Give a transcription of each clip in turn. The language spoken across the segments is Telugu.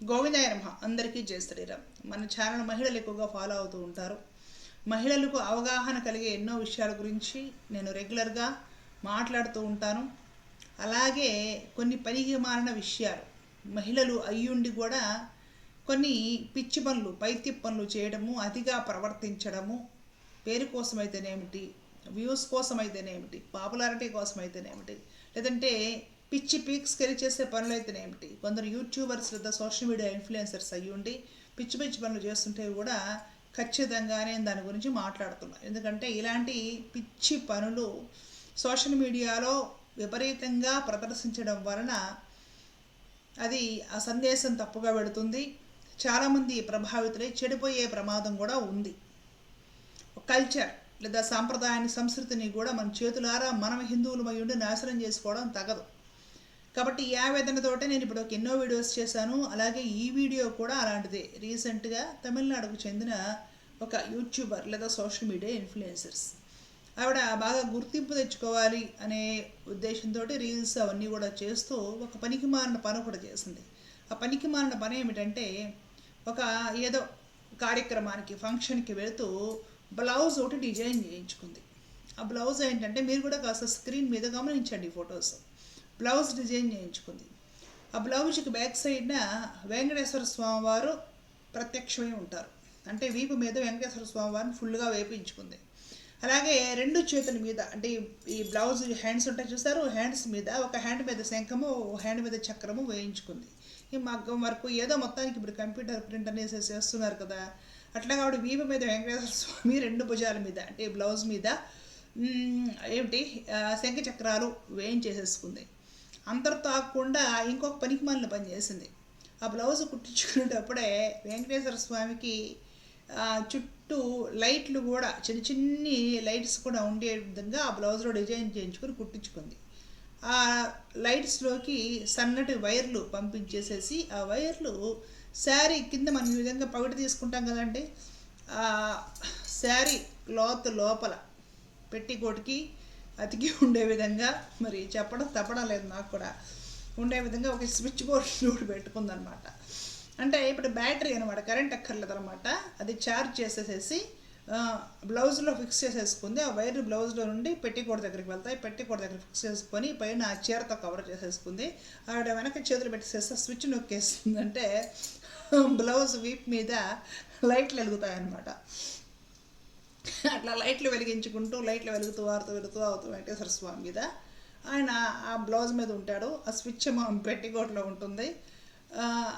గోవిందాయ నమః. అందరికీ జై శ్రీరామ్. మన ఛానల్ మహిళలు ఎక్కువగా ఫాలో అవుతూ ఉంటారు. మహిళలకు అవగాహన కలిగే ఎన్నో విషయాల గురించి నేను రెగ్యులర్గా మాట్లాడుతూ ఉంటాను. అలాగే కొన్ని పనికి మారిన విషయాలు మహిళలు అయ్యుండి కూడా కొన్ని పిచ్చి పనులు పైత్య పనులు చేయడము, అతిగా ప్రవర్తించడము, పేరు కోసమైతేనేమిటి, వ్యూస్ కోసమైతేనేమిటి, పాపులారిటీ కోసమైతేనేమిటి, లేదంటే పిచ్చి పీక్స్కి వెళ్ళి చేసే పనులు అయితేనేమిటి, కొందరు యూట్యూబర్స్ లేదా సోషల్ మీడియా ఇన్ఫ్లుయెన్సర్స్ అయ్యి ఉండి పిచ్చి పిచ్చి పనులు చేస్తుంటే కూడా ఖచ్చితంగా నేను దాని గురించి మాట్లాడుతున్నాను. ఎందుకంటే ఇలాంటి పిచ్చి పనులు సోషల్ మీడియాలో విపరీతంగా ప్రదర్శించడం వలన అది ఆ సందేశం తప్పుగా పెడుతుంది. చాలామంది ప్రభావితులై చెడిపోయే ప్రమాదం కూడా ఉంది. కల్చర్ లేదా సాంప్రదాయాన్ని, సంస్కృతిని కూడా మన చేతులారా మనం హిందువులమై ఉండి నాశనం చేసుకోవడం తగదు. కాబట్టి ఈ ఆవేదనతోటే నేను ఇప్పుడు ఎన్నో వీడియోస్ చేశాను. అలాగే ఈ వీడియో కూడా అలాంటిదే. రీసెంట్గా తమిళనాడుకు చెందిన ఒక యూట్యూబర్ లేదా సోషల్ మీడియా ఇన్ఫ్లుయెన్సర్స్ ఆవిడ బాగా గుర్తింపు తెచ్చుకోవాలి అనే ఉద్దేశంతో రీల్స్ అవన్నీ కూడా చేస్తూ ఒక పనికి మారిన పని ఒకటి చేసింది. ఆ పనికి మారిన పని ఏమిటంటే, ఒక ఏదో కార్యక్రమానికి ఫంక్షన్కి వెళుతూ బ్లౌజ్ ఒకటి డిజైన్ చేయించుకుంది. ఆ బ్లౌజ్ ఏంటంటే, మీరు కూడా కాస్త స్క్రీన్ మీద గమనించండి ఫొటోస్. Blouse design చేయించుకుంది. ఆ బ్లౌజ్కి బ్యాక్ సైడ్న వెంకటేశ్వర స్వామి వారు ప్రత్యక్షమై ఉంటారు. అంటే వీపు మీద వెంకటేశ్వర స్వామి వారిని ఫుల్గా వేపించుకుంది. అలాగే రెండు చేతుల మీద, అంటే ఈ బ్లౌజ్ హ్యాండ్స్ ఉంటాయి చూస్తారు, హ్యాండ్స్ మీద ఒక హ్యాండ్ మీద శంఖము, హ్యాండ్ మీద చక్రము వేయించుకుంది. ఈ మగ్గం వరకు ఏదో మొత్తానికి ఇప్పుడు కంప్యూటర్ ప్రింట్ అనేసి చేస్తున్నారు కదా, అట్లాగా ఆవిడ వీపు మీద వెంకటేశ్వర స్వామి, రెండు భుజాల మీద అంటే బ్లౌజ్ మీద ఏమిటి శంఖ చక్రాలు వేయించేసేసుకుంది. అంతటితో ఆగకుండా ఇంకొక పనికి మాలిన పని చేసింది. ఆ బ్లౌజ్ కుట్టించుకునేటప్పుడే వెంకటేశ్వర స్వామికి చుట్టూ లైట్లు కూడా, చిన్న చిన్ని లైట్స్ కూడా ఉండే విధంగా ఆ బ్లౌజ్లో డిజైన్ చేయించుకొని కుట్టించుకుంది. ఆ లైట్స్లోకి సన్నటి వైర్లు పంపించేసేసి ఆ వైర్లు శారీ కింద మనం ఈ విధంగా పవిట తీసుకుంటాం కదండి, ఆ శారీ క్లాత్ లోపల పెట్టికోటికి అతికి ఉండే విధంగా, మరి చెప్పడం తప్పడం లేదు నాకు కూడా, ఉండే విధంగా ఒక స్విచ్ బోర్డు పెట్టుకుందనమాట. అంటే ఇప్పుడు బ్యాటరీ అనమాట, కరెంట్ అక్కర్లేదు అనమాట. అది ఛార్జ్ చేసేసేసి బ్లౌజ్లో ఫిక్స్ చేసేసుకుంది. ఆ వైర్ బ్లౌజ్లో నుండి పెట్టికోట దగ్గరికి వెళ్తాయి. పెట్టికోట దగ్గర ఫిక్స్ చేసుకొని పైన ఆ చీరతో కవర్ చేసేసుకుంది. ఆవిడ వెనక చేతులు పెట్టేసేస్తే స్విచ్ నొక్కేస్తుందంటే బ్లౌజ్ వీప్ మీద లైట్లు వెలుగుతాయన్నమాట. అట్లా లైట్లు వెలిగించుకుంటూ లైట్లు వెలుగుతూ అవుతూ వెంకటేశ్వర స్వామి మీద ఆయన ఆ బ్లౌజ్ మీద ఉంటాడు. ఆ స్విచ్ పెట్టికోట్లో ఉంటుంది.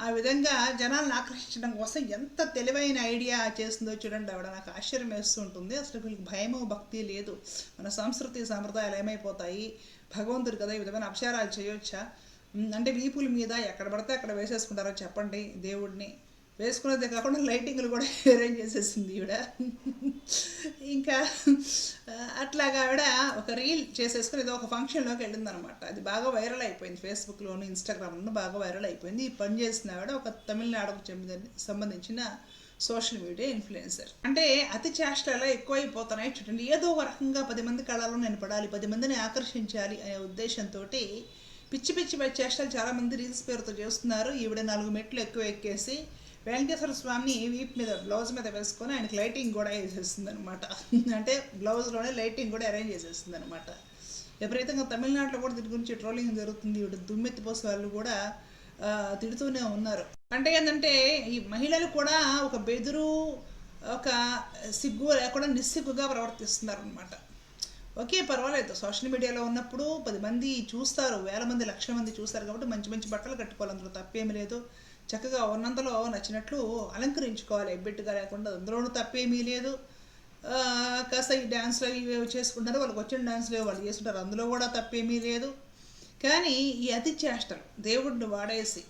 ఆ విధంగా జనాలను ఆకర్షించడం కోసం ఎంత తెలివైన ఐడియా చేస్తుందో చూడండి ఆవిడ. నాకు ఆశ్చర్యం వేస్తూ ఉంటుంది. అసలు వీళ్ళకి భయము భక్తి లేదు. మన సంస్కృతి సాంప్రదాయాలు ఏమైపోతాయి, భగవంతుడు కదా ఈ విధమైన అపచారాలు చేయొచ్చా? అంటే వీపుల మీద ఎక్కడ పడితే అక్కడ వేసేసుకుంటారో చెప్పండి. దేవుడిని వేసుకునేదే కాకుండా లైటింగ్లు కూడా అరేంజ్ చేసేసింది ఈవిడ. ఇంకా అట్లాగా ఆవిడ ఒక రీల్ చేసేసుకుని ఏదో ఒక ఫంక్షన్లోకి వెళ్ళిందనమాట. అది బాగా వైరల్ అయిపోయింది. ఫేస్బుక్లోను, ఇన్స్టాగ్రామ్లోను బాగా వైరల్ అయిపోయింది. ఈ పని చేసిన ఆవిడ ఒక తమిళనాడుకు సంబంధించిన సోషల్ మీడియా ఇన్ఫ్లుయెన్సర్. అంటే అతి చేష్టలు ఎక్కువైపోతున్నాయి చూడండి. ఏదో ఒక రకంగా 10 మంది కళలో నేను పడాలి, 10 మందిని ఆకర్షించాలి అనే ఉద్దేశంతో పిచ్చి పిచ్చి చేష్టలు చాలామంది రీల్స్ పేరుతో చేస్తున్నారు. ఈవిడ 4 మెట్లు ఎక్కువ ఎక్కేసి వెంకటేశ్వర స్వామిని వీప్ మీద బ్లౌజ్ మీద వేసుకొని ఆయనకి లైటింగ్ కూడా వేసేస్తుంది అనమాట. అంటే బ్లౌజ్లోనే లైటింగ్ కూడా అరేంజ్ చేసేస్తుంది అనమాట. విపరీతంగా తమిళనాడులో కూడా దీని గురించి ట్రోలింగ్ జరుగుతుంది. ఇవి దుమ్మెత్తిపోసే వాళ్ళు కూడా తిడుతూనే ఉన్నారు. అంటే ఏంటంటే ఈ మహిళలు కూడా ఒక బెదురు, ఒక సిగ్గు లేకుండా నిస్సిగ్గుగా ప్రవర్తిస్తున్నారు అనమాట. ఓకే, పర్వాలేదు, సోషల్ మీడియాలో ఉన్నప్పుడు 10 మంది చూస్తారు, వేల మంది, లక్షల మంది చూస్తారు కాబట్టి మంచి మంచి బట్టలు కట్టుకోవాలి, అందులో తప్పేమీ లేదు. చక్కగా ఉన్నంతలో నచ్చినట్లు అలంకరించుకోవాలి, ఎబ్బెట్టుగా లేకుండా, అందులోనూ తప్పేమీ లేదు. కాస్త ఈ డ్యాన్స్లు ఇవి చేసుకుంటారు, వాళ్ళకి వచ్చిన డ్యాన్స్లు వాళ్ళు చేసుకుంటారు, అందులో కూడా తప్పేమీ లేదు. కానీ ఈ అతి చేష్టలు దేవుడిని వాడేసి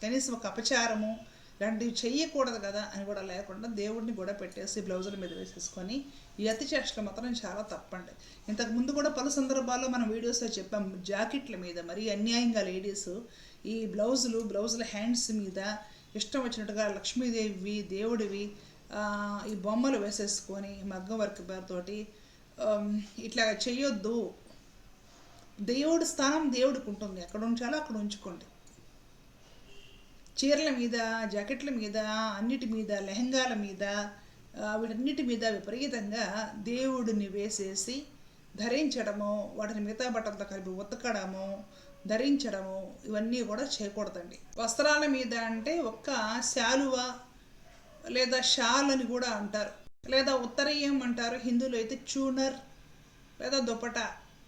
కనీసం ఒక అపచారము ఇలాంటివి చెయ్యకూడదు కదా అని కూడా లేకుండా దేవుడిని కూడా పెట్టేసి బ్లౌజుల మీద వేసేసుకొని ఈ అతి చేష్టలు మాత్రం చాలా తప్పండి. ఇంతకుముందు కూడా పలు సందర్భాల్లో మనం వీడియోస్లో చెప్పాం, జాకెట్ల మీద మరీ అన్యాయంగా లేడీస్ ఈ బ్లౌజుల హ్యాండ్స్ మీద ఇష్టం వచ్చినట్టుగా లక్ష్మీదేవి, దేవుడివి ఈ బొమ్మలు వేసేసుకొని మగ్గం వర్క్ పేరుతోటి ఇట్లా చెయ్యొద్దు. దేవుడి స్థానం దేవుడికి ఉంటుంది, ఎక్కడ ఉంచాలో అక్కడ ఉంచుకోండి. చీరల మీద, జాకెట్ల మీద, అన్నిటి మీద, లెహంగాల మీద, వీటన్నిటి మీద విపరీతంగా దేవుడిని వేసేసి ధరించడము, వాటిని మిగతా బట్టలతో కలిపి ఉతకడము, ధరించడము, ఇవన్నీ కూడా చేయకూడదండి. వస్త్రాల మీద అంటే ఒక్క శాలువ లేదా షాల్ అని కూడా అంటారు, లేదా ఉత్తరీయం అంటారు. హిందువులు అయితే చూనర్ లేదా దుపట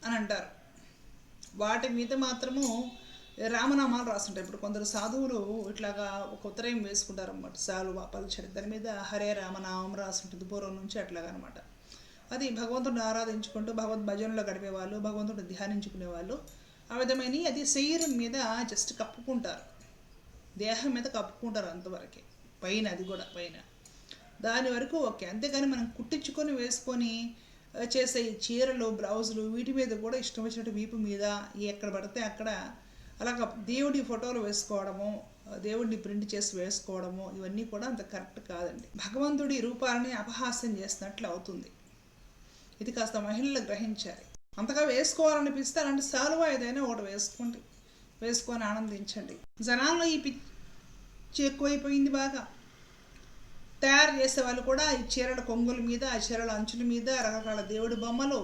అని అంటారు. వాటి మీద మాత్రము రామనామాలు రాస్తుంటారు. ఇప్పుడు కొందరు సాధువులు ఇట్లాగా ఒక ఉత్తరయం వేసుకుంటారు అన్నమాట, శాలువ పల్చడి, దాని మీద హరే రామనామం రాస్తుంటుంది పూర్వం నుంచి అట్లాగా అనమాట. అది భగవంతుడిని ఆరాధించుకుంటూ భగవద్ భజనలో గడిపేవాళ్ళు, భగవంతుడిని ధ్యానించుకునేవాళ్ళు ఆ విధమైన అది శరీరం మీద జస్ట్ కప్పుకుంటారు, దేహం మీద కప్పుకుంటారు అంతవరకే, పైన అది కూడా పైన దాని వరకు ఓకే. అంతేగాని మనం కుట్టించుకొని వేసుకొని చేసే ఈ చీరలు, బ్లౌజులు, వీటి మీద కూడా ఇష్టం వచ్చినట్టు వీపు మీద ఎక్కడ పడితే అక్కడ అలాగ దేవుడి ఫోటోలు వేసుకోవడము, దేవుడిని ప్రింట్ చేసి వేసుకోవడము, ఇవన్నీ కూడా అంత కరెక్ట్ కాదండి. భగవంతుడి రూపాలని అపహాస్యం చేసినట్లు అవుతుంది. ఇది కాస్త మహిళలు గ్రహించాలి. అంతగా వేసుకోవాలనిపిస్తే అలాంటి సాలువా ఏదైనా ఒకటి వేసుకొని ఆనందించండి. జనాల్లో ఈ పిచ్చి ఎక్కువైపోయింది బాగా. తయారు చేసే వాళ్ళు కూడా ఈ చీరల కొంగుల మీద, ఆ చీరల అంచుల మీద రకరకాల దేవుడి బొమ్మలు,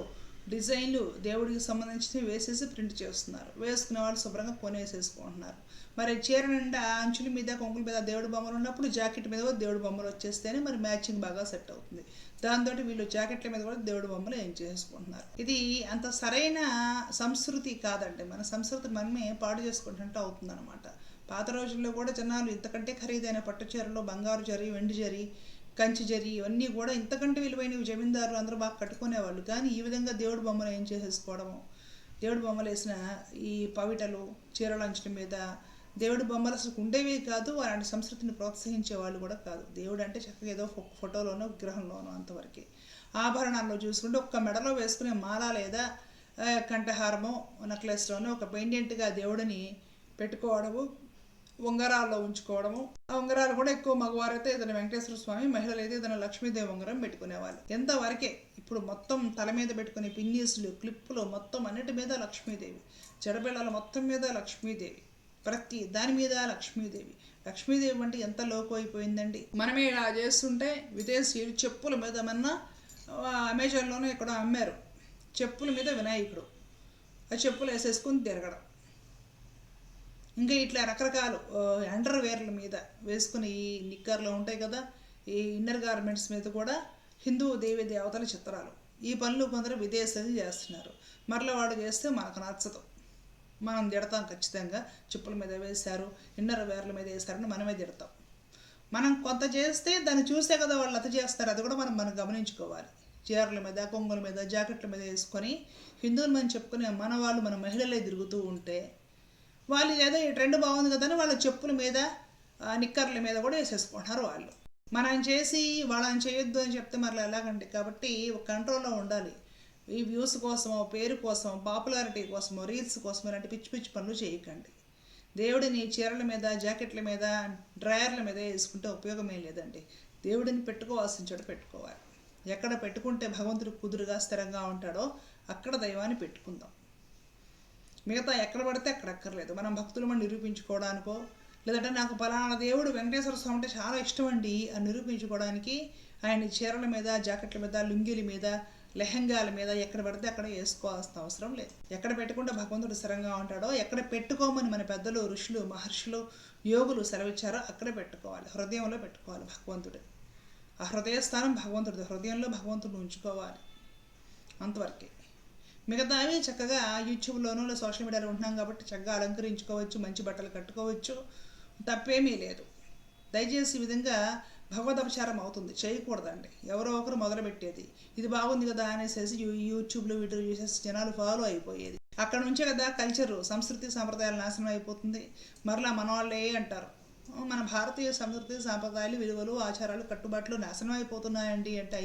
డిజైన్లు దేవుడికి సంబంధించినవి వేసేసి ప్రింట్ చేస్తున్నారు. వేసుకునే వాళ్ళు శుభ్రంగా కొనేసేసుకుంటున్నారు. మరి చీర నిండా అంచుల మీద, కొంగుల మీద దేవుడి బొమ్మలు ఉన్నప్పుడు జాకెట్ మీద కూడా దేవుడి బొమ్మలు వచ్చేస్తేనే మరి మ్యాచింగ్ బాగా సెట్ అవుతుంది. దాంతో వీళ్ళు జాకెట్ల మీద కూడా దేవుడి బొమ్మలు ఏం చేసుకుంటున్నారు. ఇది అంత సరైన సంస్కృతి కాదండి. మన సంస్కృతి మనమే పాడు చేసుకుంటుంటే అవుతుంది అనమాట. పాత రోజుల్లో కూడా జనాలు ఇంతకంటే ఖరీదైన పట్టు చీరలు, బంగారు జరి, వెండి జరి, కంచి జరి, ఇవన్నీ కూడా ఇంతకంటే విలువైనవి జమీందారులు అందరూ బాగా కట్టుకునేవాళ్ళు. కానీ ఈ విధంగా దేవుడి బొమ్మలు ఏం చేసేసుకోవడము, దేవుడి బొమ్మలు వేసిన ఈ పవిటలు, చీరల అంచుల మీద దేవుడి బొమ్మలు అసలు ఉండేవి కాదు. అలాంటి సంస్కృతిని ప్రోత్సహించే వాళ్ళు కూడా కాదు. దేవుడు అంటే చక్కగా ఏదో ఫోటోలోనో విగ్రహంలోనో అంతవరకే. ఆభరణాల్లో చూసుకుంటే ఒక్క మెడలో వేసుకునే మాల లేదా కంఠహారమో నెక్లెస్లోనో ఒక పెండెంట్గా దేవుడిని పెట్టుకోవడము, ఉంగరాల్లో ఉంచుకోవడము. ఆ ఉంగరాలు కూడా ఎక్కువ మగవారైతే ఏదైనా వెంకటేశ్వర స్వామి, మహిళలు అయితే ఏదైనా లక్ష్మీదేవి ఉంగరం పెట్టుకునేవాళ్ళు. ఎంతవరకే. ఇప్పుడు మొత్తం తల మీద పెట్టుకునే పిన్నీసులు, క్లిప్పులు మొత్తం అన్నిటి మీద లక్ష్మీదేవి, జడబిళ్ళలు మొత్తం మీద లక్ష్మీదేవి, ప్రతి దాని మీద లక్ష్మీదేవి. లక్ష్మీదేవి అంటే ఎంత లోకు అయిపోయిందండి. మనమే ఇలా చేస్తుంటే విదేశీయులు చెప్పుల మీద మన్నా అమెజాన్లోనే ఇక్కడ అమ్మారు, చెప్పుల మీద వినాయకుడు, ఆ చెప్పులు వేసేసుకుని తిరగడం. ఇంకా ఇట్లా రకరకాలు అండర్ వేర్ల మీద వేసుకుని ఈ నిక్కర్లు ఉంటాయి కదా, ఈ ఇన్నర్ గార్మెంట్స్ మీద కూడా హిందూ దేవి దేవతల చిత్రాలు. ఈ పనులు కొందరు విదేశాలు చేస్తున్నారు. మరలా వాడు చేస్తే మనకు నచ్చదు, మనం తిడతాం ఖచ్చితంగా. చెప్పుల మీద వేశారు, ఇన్నర్ వేర్ల మీద వేశారని మనమే తిడతాం. మనం కొంత చేస్తే దాన్ని చూసే కదా వాళ్ళు అత చేస్తారు. అది కూడా మనం గమనించుకోవాలి. చీరల మీద, కొంగుల మీద, జాకెట్ల మీద వేసుకొని హిందువులు మనం చెప్పుకునే మన వాళ్ళు, మన మహిళలే తిరుగుతూ ఉంటే వాళ్ళు ఏదో ఈ ట్రెండ్ బాగుంది కదా అని వాళ్ళ చెప్పుల మీద, నిక్కర్ల మీద కూడా వేసేసుకుంటున్నారు వాళ్ళు. మనం చేసి వాళ్ళని చేయొద్దు అని చెప్తే మరలా ఎలాగండి. కాబట్టి ఒక కంట్రోల్లో ఉండాలి. ఈ వ్యూస్ కోసమో, పేరు కోసమో, పాపులారిటీ కోసమో, రీల్స్ కోసమో ఇలాంటి పిచ్చి పిచ్చి పనులు చేయకండి. దేవుడిని చీరల మీద, జాకెట్ల మీద, డ్రాయర్ల మీద వేసుకుంటే ఉపయోగమే లేదండి. దేవుడిని పెట్టుకోవాల్సిన చోట పెట్టుకోవాలి. ఎక్కడ పెట్టుకుంటే భగవంతుడు కుదురుగా స్థిరంగా ఉంటాడో అక్కడ దైవాన్ని పెట్టుకుందాం. మిగతా ఎక్కడ పడితే అక్కడ అక్కర్లేదు. మనం భక్తులమని నిరూపించుకోవడానికో, లేదంటే నాకు పలానా దేవుడు వెంకటేశ్వర స్వామి అంటే చాలా ఇష్టం అండి అని నిరూపించుకోవడానికి ఆయన చీరల మీద, జాకెట్ల మీద, లుంగీల మీద, లెహంగాల మీద ఎక్కడ పడితే అక్కడ వేసుకోవాల్సిన అవసరం లేదు. ఎక్కడ పెట్టుకుంటే భగవంతుడు స్థిరంగా ఉంటాడో, ఎక్కడ పెట్టుకోమని మన పెద్దలు, ఋషులు, మహర్షులు, యోగులు సెలవిచ్చారో అక్కడే పెట్టుకోవాలి. హృదయంలో పెట్టుకోవాలి భగవంతుడు. ఆ హృదయ స్థానం భగవంతుడిది. హృదయంలో భగవంతుడిని ఉంచుకోవాలి. అంతవరకే. మిగతావి చక్కగా యూట్యూబ్లోనూ సోషల్ మీడియాలో ఉంటున్నాం కాబట్టి చక్కగా అలంకరించుకోవచ్చు, మంచి బట్టలు కట్టుకోవచ్చు, తప్పేమీ లేదు. దయచేసి ఈ విధంగా భగవదపచారం అవుతుంది, చేయకూడదండి. ఎవరో ఒకరు మొదలుపెట్టేది, ఇది బాగుంది కదా అనేసి యూట్యూబ్లో వీడియో చూసేసి జనాలు ఫాలో అయిపోయేది. అక్కడ నుంచే కదా కల్చరు, సంస్కృతి, సాంప్రదాయాలు నాశనం అయిపోతుంది. మరలా మన వాళ్ళే అంటారు మన భారతీయ సంస్కృతి, సాంప్రదాయాలు, విలువలు, ఆచారాలు, కట్టుబాట్లు నాశనం అయిపోతున్నాయండి అంటే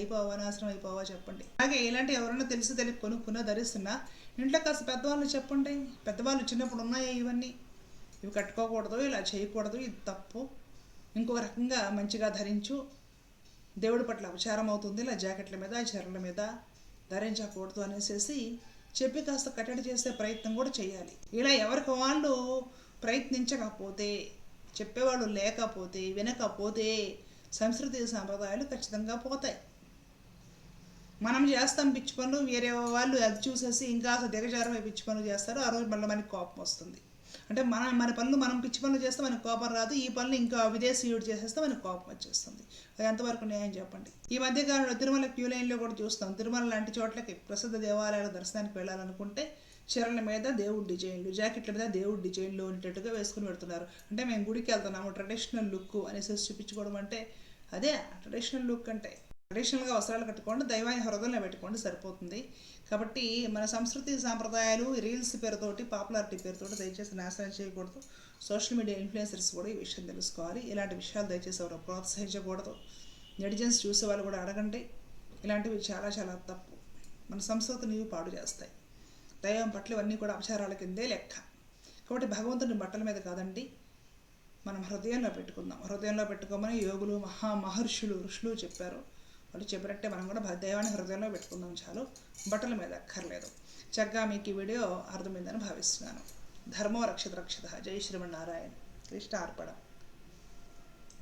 నాశనం అయిపోవా చెప్పండి. అలాగే ఇలాంటి ఎవరైనా తెలిసి కొనుక్కున్నా, ధరిస్తున్నా ఇంట్లో కాస్త పెద్దవాళ్ళు చెప్పండి. పెద్దవాళ్ళు చిన్నప్పుడు ఉన్నాయా ఇవన్నీ, ఇవి కట్టుకోకూడదు, ఇలా చేయకూడదు, ఇది తప్పు, ఇంకో రకంగా మంచిగా ధరించు, దేవుడి పట్ల అపచారం అవుతుంది, ఇలా జాకెట్ల మీద, చీరల మీద ధరించకూడదు అనేసి చెప్పి కాస్త కట్టడి చేసే ప్రయత్నం కూడా చేయాలి. ఇలా ఎవరికి వాళ్ళు ప్రయత్నించకపోతే చెప్పేవాళ్ళు లేకపోతే, వినకపోతే సంస్కృతి సాంప్రదాయాలు ఖచ్చితంగా పోతాయి. మనం చేస్తాం పిచ్చి పనులు, వేరే వాళ్ళు అది చూసేసి ఇంకా అసలు దిగజారమై పిచ్చి పనులు చేస్తారు. ఆ రోజు మళ్ళీ మనకి కోపం వస్తుంది. అంటే మన పనులు మనం పిచ్చి పనులు చేస్తే మనకు కోపం రాదు, ఈ పనులు ఇంకా విదేశీయుడు చేసేస్తే మనకు కోపం వచ్చేస్తుంది. అది ఎంతవరకు న్యాయం చెప్పండి. ఈ మధ్యకాలంలో తిరుమల క్యూ లైన్లో కూడా చూస్తాం. తిరుమల లాంటి చోట్లకి ప్రసిద్ధ దేవాలయాల దర్శనానికి వెళ్ళాలనుకుంటే చీరల మీద దేవుడి డిజైన్లు, జాకెట్ల మీద దేవుడి డిజైన్లు ఉండేటట్టుగా వేసుకుని పెడుతున్నారు. అంటే మేము గుడికి వెళ్తున్నాము, ట్రెడిషనల్ లుక్ అనేసి చూపించుకోవడం అంటే అదే ట్రెడిషనల్ లుక్. అంటే ట్రెడిషనల్గా వస్త్రాలు కట్టుకోండి, దైవాన్ని హృదయంలో పెట్టుకోండి, సరిపోతుంది. కాబట్టి మన సంస్కృతి సాంప్రదాయాలు రీల్స్ పేరుతోటి, పాపులారిటీ పేరుతోటి దయచేసి నాశనం చేయకూడదు. సోషల్ మీడియా ఇన్ఫ్లుయెన్సర్స్ కూడా ఈ విషయం తెలుసుకోవాలి. ఇలాంటి విషయాలు దయచేసి ఎవరు ప్రోత్సహించకూడదు. నెటిజన్స్ చూసే వాళ్ళు కూడా అడగండి. ఇలాంటివి చాలా చాలా తప్పు, మన సంస్కృతిని పాడు చేస్తాయి. దైవం పట్ల ఇవన్నీ కూడా అపచారాల కిందే లెక్క. కాబట్టి భగవంతుని బట్టల మీద కాదండి, మనం హృదయంలో పెట్టుకుందాం. హృదయంలో పెట్టుకోమని యోగులు, మహర్షులు, ఋషులు చెప్పారు. వాళ్ళు చెప్పినట్టే మనం కూడా దైవాన్ని హృదయంలో పెట్టుకుందాం చాలు, బట్టల మీద అక్కర్లేదు. చక్కగా మీకు ఈ వీడియో అర్థమైందని భావిస్తున్నాను. ధర్మో రక్షిత రక్షిత. జై శ్రీమన్నారాయణ. కృష్ణ అర్పణ.